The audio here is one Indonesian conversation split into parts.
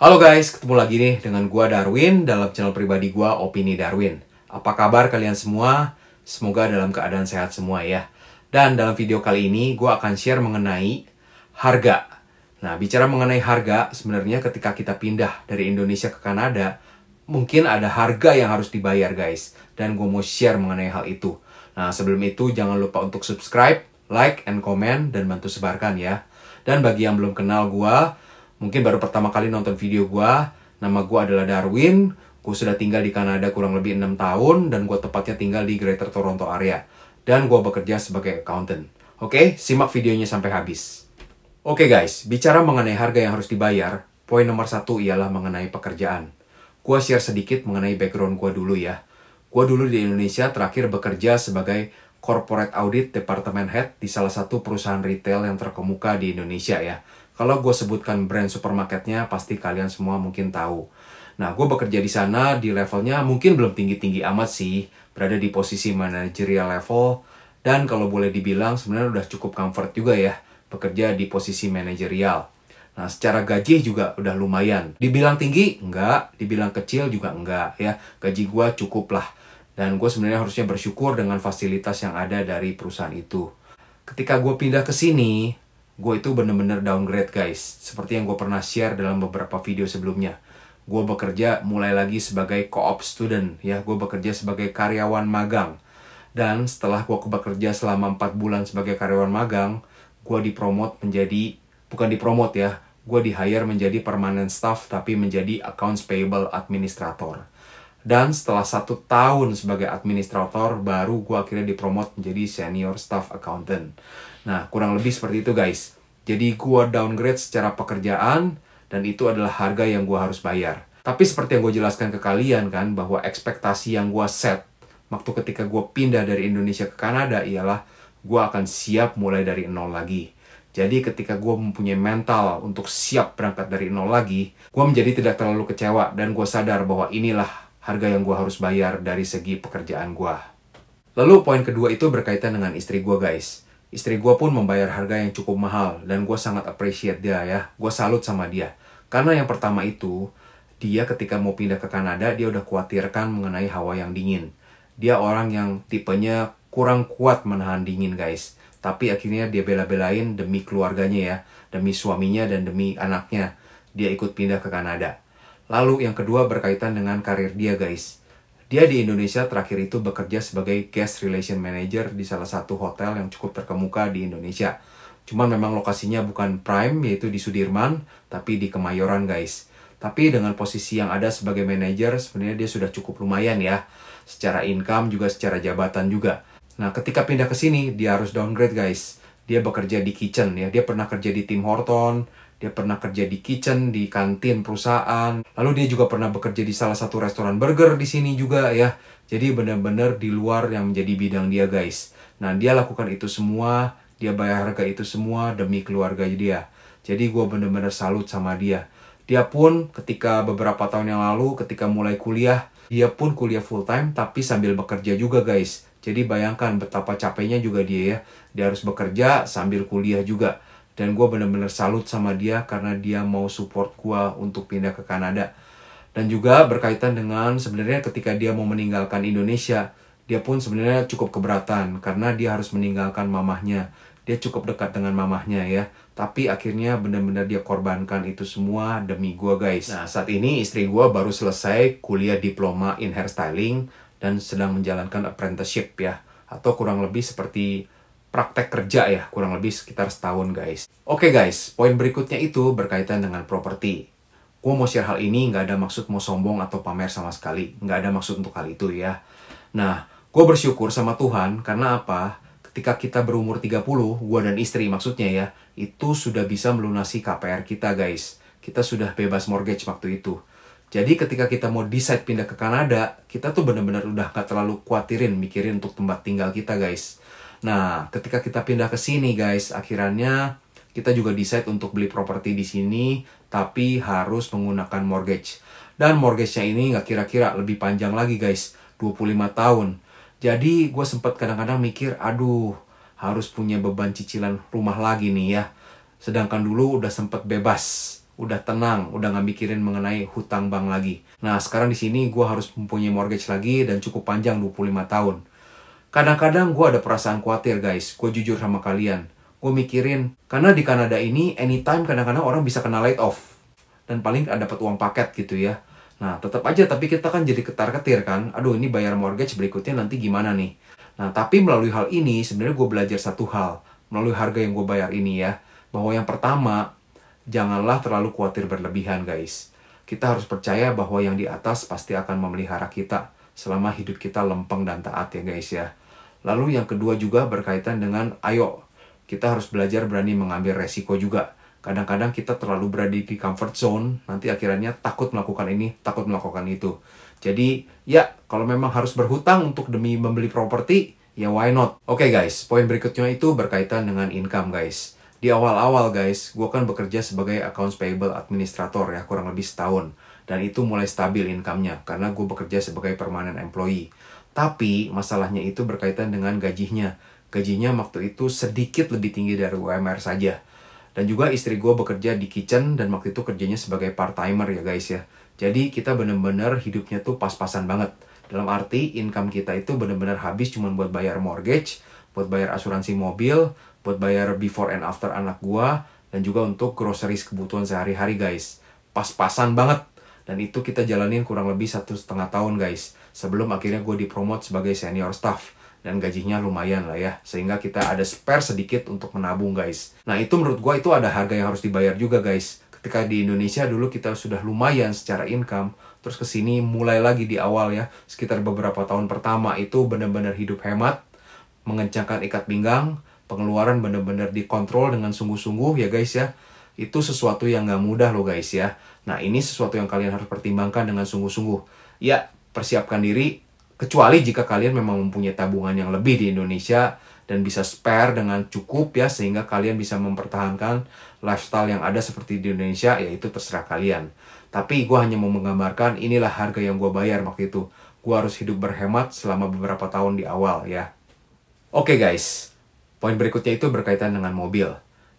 Halo guys, ketemu lagi nih dengan gua Darwin dalam channel pribadi gua Opini Darwin. Apa kabar kalian semua? Semoga dalam keadaan sehat semua ya. Dan dalam video kali ini gua akan share mengenai harga. Nah, bicara mengenai harga, sebenarnya ketika kita pindah dari Indonesia ke Kanada, mungkin ada harga yang harus dibayar guys. Dan gua mau share mengenai hal itu. Nah, sebelum itu jangan lupa untuk subscribe, like, and comment, dan bantu sebarkan ya. Dan bagi yang belum kenal gua, mungkin baru pertama kali nonton video gue, nama gue adalah Darwin, gue sudah tinggal di Kanada kurang lebih 6 tahun, dan gue tepatnya tinggal di Greater Toronto area. Dan gue bekerja sebagai accountant. Oke, simak videonya sampai habis. Oke guys, bicara mengenai harga yang harus dibayar, poin nomor 1 ialah mengenai pekerjaan. Gue share sedikit mengenai background gue dulu ya. Gue dulu di Indonesia terakhir bekerja sebagai Corporate Audit Department Head di salah satu perusahaan retail yang terkemuka di Indonesia ya. Kalau gue sebutkan brand supermarketnya, pasti kalian semua mungkin tahu. Nah, gue bekerja di sana di levelnya mungkin belum tinggi-tinggi amat sih. Berada di posisi managerial level. Dan kalau boleh dibilang sebenarnya udah cukup comfort juga ya. Bekerja di posisi manajerial. Nah, secara gaji juga udah lumayan. Dibilang tinggi? Enggak. Dibilang kecil juga enggak ya. Gaji gue cukup lah. Dan gue sebenarnya harusnya bersyukur dengan fasilitas yang ada dari perusahaan itu. Ketika gue pindah ke sini, gue itu bener-bener downgrade guys. Seperti yang gue pernah share dalam beberapa video sebelumnya. Gue bekerja mulai lagi sebagai co-op student. Ya, gue bekerja sebagai karyawan magang. Dan setelah gue bekerja selama 4 bulan sebagai karyawan magang, gue dipromot menjadi, bukan dipromot ya, gue di-hire menjadi permanent staff, tapi menjadi accounts payable administrator. Dan setelah 1 tahun sebagai administrator, baru gue akhirnya dipromot menjadi senior staff accountant. Nah, kurang lebih seperti itu guys. Jadi gue downgrade secara pekerjaan, dan itu adalah harga yang gue harus bayar. Tapi seperti yang gue jelaskan ke kalian kan, bahwa ekspektasi yang gue set waktu ketika gue pindah dari Indonesia ke Kanada ialah gue akan siap mulai dari nol lagi. Jadi ketika gue mempunyai mental untuk siap berangkat dari nol lagi, gue menjadi tidak terlalu kecewa, dan gue sadar bahwa inilah harga yang gue harus bayar dari segi pekerjaan gue. Lalu poin kedua itu berkaitan dengan istri gue guys. Istri gue pun membayar harga yang cukup mahal, dan gue sangat appreciate dia ya. Gue salut sama dia. Karena yang pertama itu, dia ketika mau pindah ke Kanada, dia udah khawatirkan mengenai hawa yang dingin. Dia orang yang tipenya kurang kuat menahan dingin guys. Tapi akhirnya dia bela-belain demi keluarganya ya. Demi suaminya dan demi anaknya. Dia ikut pindah ke Kanada. Lalu yang kedua berkaitan dengan karir dia guys. Dia di Indonesia terakhir itu bekerja sebagai guest relation manager di salah satu hotel yang cukup terkemuka di Indonesia. Cuman memang lokasinya bukan prime, yaitu di Sudirman, tapi di Kemayoran guys. Tapi dengan posisi yang ada sebagai manager, sebenarnya dia sudah cukup lumayan ya. Secara income juga secara jabatan juga. Nah, ketika pindah ke sini, dia harus downgrade guys. Dia bekerja di kitchen ya. Dia pernah kerja di Tim Horton, dia pernah kerja di kitchen, di kantin perusahaan. Lalu dia juga pernah bekerja di salah satu restoran burger di sini juga ya. Jadi benar-benar di luar yang menjadi bidang dia guys. Nah, dia lakukan itu semua, dia bayar harga itu semua demi keluarga dia. Jadi gue benar-benar salut sama dia. Dia pun ketika beberapa tahun yang lalu, ketika mulai kuliah, dia pun kuliah full time tapi sambil bekerja juga guys. Jadi bayangkan betapa capeknya juga dia ya. Dia harus bekerja sambil kuliah juga. Dan gue bener-bener salut sama dia karena dia mau support gue untuk pindah ke Kanada. Dan juga berkaitan dengan sebenarnya ketika dia mau meninggalkan Indonesia, dia pun sebenarnya cukup keberatan karena dia harus meninggalkan mamahnya. Dia cukup dekat dengan mamahnya ya. Tapi akhirnya benar-benar dia korbankan itu semua demi gue guys. Nah, saat ini istri gue baru selesai kuliah diploma in hairstyling dan sedang menjalankan apprenticeship ya. Atau kurang lebih seperti praktek kerja ya, kurang lebih sekitar setahun guys. Oke guys, poin berikutnya itu berkaitan dengan properti. Gue mau share hal ini, nggak ada maksud mau sombong atau pamer sama sekali. Nggak ada maksud untuk hal itu ya. Nah, gue bersyukur sama Tuhan, karena apa? Ketika kita berumur 30, gue dan istri maksudnya ya, itu sudah bisa melunasi KPR kita guys. Kita sudah bebas mortgage waktu itu. Jadi ketika kita mau decide pindah ke Kanada, kita tuh bener-bener udah gak terlalu khawatirin mikirin untuk tempat tinggal kita guys. Nah, ketika kita pindah ke sini guys, akhirnya kita juga decide untuk beli properti di sini, tapi harus menggunakan mortgage. Dan mortgage-nya ini nggak kira-kira lebih panjang lagi guys, 25 tahun. Jadi gue sempat kadang-kadang mikir, aduh, harus punya beban cicilan rumah lagi nih ya. Sedangkan dulu udah sempat bebas udah tenang, udah nggak mikirin mengenai hutang bank lagi. Nah, sekarang di sini gue harus mempunyai mortgage lagi dan cukup panjang 25 tahun. Kadang-kadang gue ada perasaan khawatir guys, gue jujur sama kalian. Gue mikirin, karena di Kanada ini anytime kadang-kadang orang bisa kena laid off. Dan paling dapat uang paket gitu ya. Nah, tetap aja tapi kita kan jadi ketar-ketir kan. Aduh, ini bayar mortgage berikutnya nanti gimana nih? Nah, tapi melalui hal ini sebenarnya gue belajar satu hal. Melalui harga yang gue bayar ini ya. Bahwa yang pertama, janganlah terlalu khawatir berlebihan guys. Kita harus percaya bahwa yang di atas pasti akan memelihara kita selama hidup kita lempeng dan taat ya guys ya. Lalu yang kedua juga berkaitan dengan ayo, kita harus belajar berani mengambil resiko juga. Kadang-kadang kita terlalu berada di comfort zone, nanti akhirnya takut melakukan ini, takut melakukan itu. Jadi, ya, kalau memang harus berhutang untuk demi membeli properti, ya why not? Oke guys, poin berikutnya itu berkaitan dengan income guys. Di awal-awal guys, gue kan bekerja sebagai accounts payable administrator ya, kurang lebih setahun. Dan itu mulai stabil income-nya, karena gue bekerja sebagai permanent employee. Tapi, masalahnya itu berkaitan dengan gajinya. Gajinya waktu itu sedikit lebih tinggi dari UMR saja. Dan juga istri gue bekerja di kitchen dan waktu itu kerjanya sebagai part-timer ya guys ya. Jadi kita bener-bener hidupnya tuh pas-pasan banget. Dalam arti income kita itu bener-bener habis cuma buat bayar mortgage, buat bayar asuransi mobil, buat bayar before and after anak gue, dan juga untuk groceries kebutuhan sehari-hari guys. Pas-pasan banget. Dan itu kita jalanin kurang lebih 1,5 tahun guys. Sebelum akhirnya gue dipromot sebagai senior staff. Dan gajinya lumayan lah ya, sehingga kita ada spare sedikit untuk menabung guys. Nah itu menurut gue itu ada harga yang harus dibayar juga guys. Ketika di Indonesia dulu kita sudah lumayan secara income, terus kesini mulai lagi di awal ya, sekitar beberapa tahun pertama itu benar-benar hidup hemat, mengencangkan ikat pinggang, pengeluaran benar-benar dikontrol dengan sungguh-sungguh ya guys ya. Itu sesuatu yang gak mudah loh guys ya. Nah ini sesuatu yang kalian harus pertimbangkan dengan sungguh-sungguh. Ya, persiapkan diri. Kecuali jika kalian memang mempunyai tabungan yang lebih di Indonesia dan bisa spare dengan cukup ya, sehingga kalian bisa mempertahankan lifestyle yang ada seperti di Indonesia, ya itu terserah kalian. Tapi gue hanya mau menggambarkan inilah harga yang gue bayar waktu itu. Gue harus hidup berhemat selama beberapa tahun di awal ya. Oke guys, poin berikutnya itu berkaitan dengan mobil.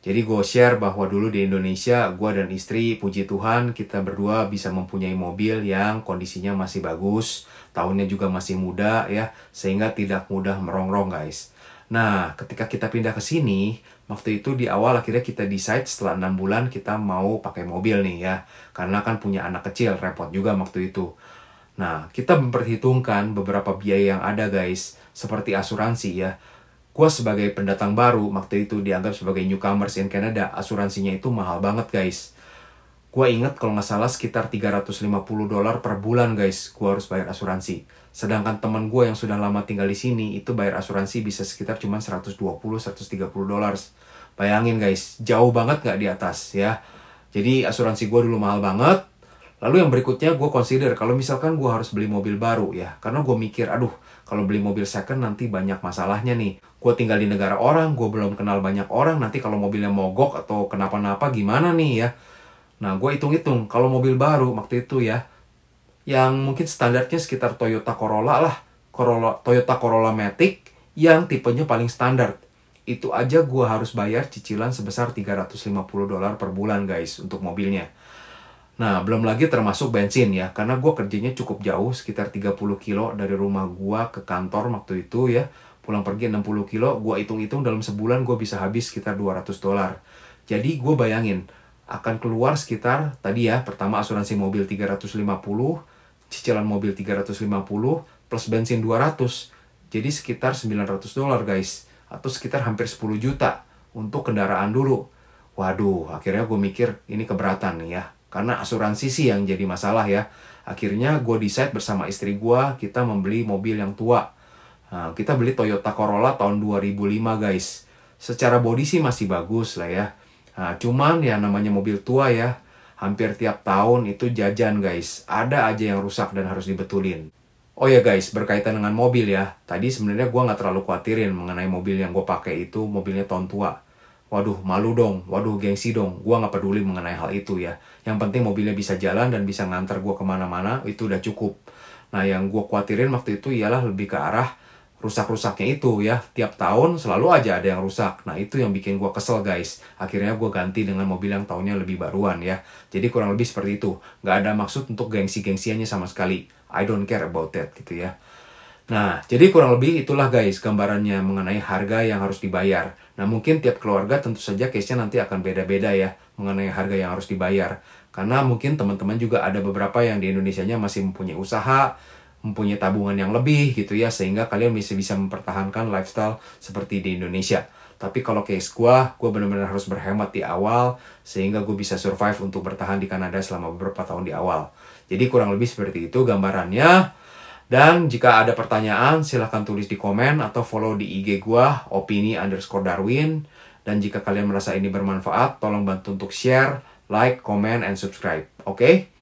Jadi gue share bahwa dulu di Indonesia, gue dan istri, puji Tuhan, kita berdua bisa mempunyai mobil yang kondisinya masih bagus, tahunnya juga masih muda ya, sehingga tidak mudah merongrong guys. Nah, ketika kita pindah ke sini, waktu itu di awal akhirnya kita decide setelah 6 bulan kita mau pakai mobil nih ya, karena kan punya anak kecil, repot juga waktu itu. Nah, kita memperhitungkan beberapa biaya yang ada guys, seperti asuransi ya. Gue sebagai pendatang baru, waktu itu dianggap sebagai newcomers in Canada, asuransinya itu mahal banget guys. Gue inget kalau nggak salah sekitar $350 per bulan guys, gue harus bayar asuransi. Sedangkan temen gue yang sudah lama tinggal di sini, itu bayar asuransi bisa sekitar cuma $120-130. Bayangin guys, jauh banget nggak di atas ya. Jadi asuransi gue dulu mahal banget. Lalu yang berikutnya gue consider kalau misalkan gue harus beli mobil baru ya. Karena gue mikir, aduh kalau beli mobil second nanti banyak masalahnya nih. Gue tinggal di negara orang, gue belum kenal banyak orang, nanti kalau mobilnya mogok atau kenapa-napa gimana nih ya. Nah gue hitung-hitung, kalau mobil baru waktu itu ya, yang mungkin standarnya sekitar Toyota Corolla lah. Toyota Corolla Matic yang tipenya paling standar. Itu aja gue harus bayar cicilan sebesar $350 per bulan guys untuk mobilnya. Nah, belum lagi termasuk bensin ya, karena gue kerjanya cukup jauh, sekitar 30 kilo dari rumah gue ke kantor waktu itu ya. Pulang pergi 60 kilo, gue hitung-hitung dalam sebulan gue bisa habis sekitar $200. Jadi gue bayangin, akan keluar sekitar, tadi ya, pertama asuransi mobil 350, cicilan mobil 350, plus bensin 200. Jadi sekitar $900 guys, atau sekitar hampir 10 juta untuk kendaraan dulu. Waduh, akhirnya gue mikir ini keberatan nih ya. Karena asuransi sih yang jadi masalah ya. Akhirnya gue decide bersama istri gue, kita membeli mobil yang tua. Nah, kita beli Toyota Corolla tahun 2005 guys. Secara body sih masih bagus lah ya. Nah, cuman ya namanya mobil tua ya. Hampir tiap tahun itu jajan guys. Ada aja yang rusak dan harus dibetulin. Oh ya guys, berkaitan dengan mobil ya. Tadi sebenarnya gue nggak terlalu khawatirin mengenai mobil yang gue pakai itu mobilnya tahun tua. Waduh, malu dong. Waduh, gengsi dong. Gue nggak peduli mengenai hal itu ya. Yang penting mobilnya bisa jalan dan bisa nganter gue kemana-mana, itu udah cukup. Nah, yang gue khawatirin waktu itu ialah lebih ke arah rusak-rusaknya itu ya. Tiap tahun selalu aja ada yang rusak. Nah itu yang bikin gue kesel guys. Akhirnya gue ganti dengan mobil yang tahunnya lebih baruan ya. Jadi kurang lebih seperti itu. Nggak ada maksud untuk gengsi-gengsiannya sama sekali. I don't care about that gitu ya. Nah, jadi kurang lebih itulah guys gambarannya mengenai harga yang harus dibayar. Nah, mungkin tiap keluarga tentu saja case-nya nanti akan beda-beda ya mengenai harga yang harus dibayar. Karena mungkin teman-teman juga ada beberapa yang di Indonesianya masih mempunyai usaha, mempunyai tabungan yang lebih gitu ya, sehingga kalian bisa mempertahankan lifestyle seperti di Indonesia. Tapi kalau case gue benar-benar harus berhemat di awal, sehingga gue bisa survive untuk bertahan di Kanada selama beberapa tahun di awal. Jadi kurang lebih seperti itu gambarannya. Dan jika ada pertanyaan, silahkan tulis di komen atau follow di IG gua, opini_Darwin. Dan jika kalian merasa ini bermanfaat, tolong bantu untuk share, like, comment, and subscribe. Oke?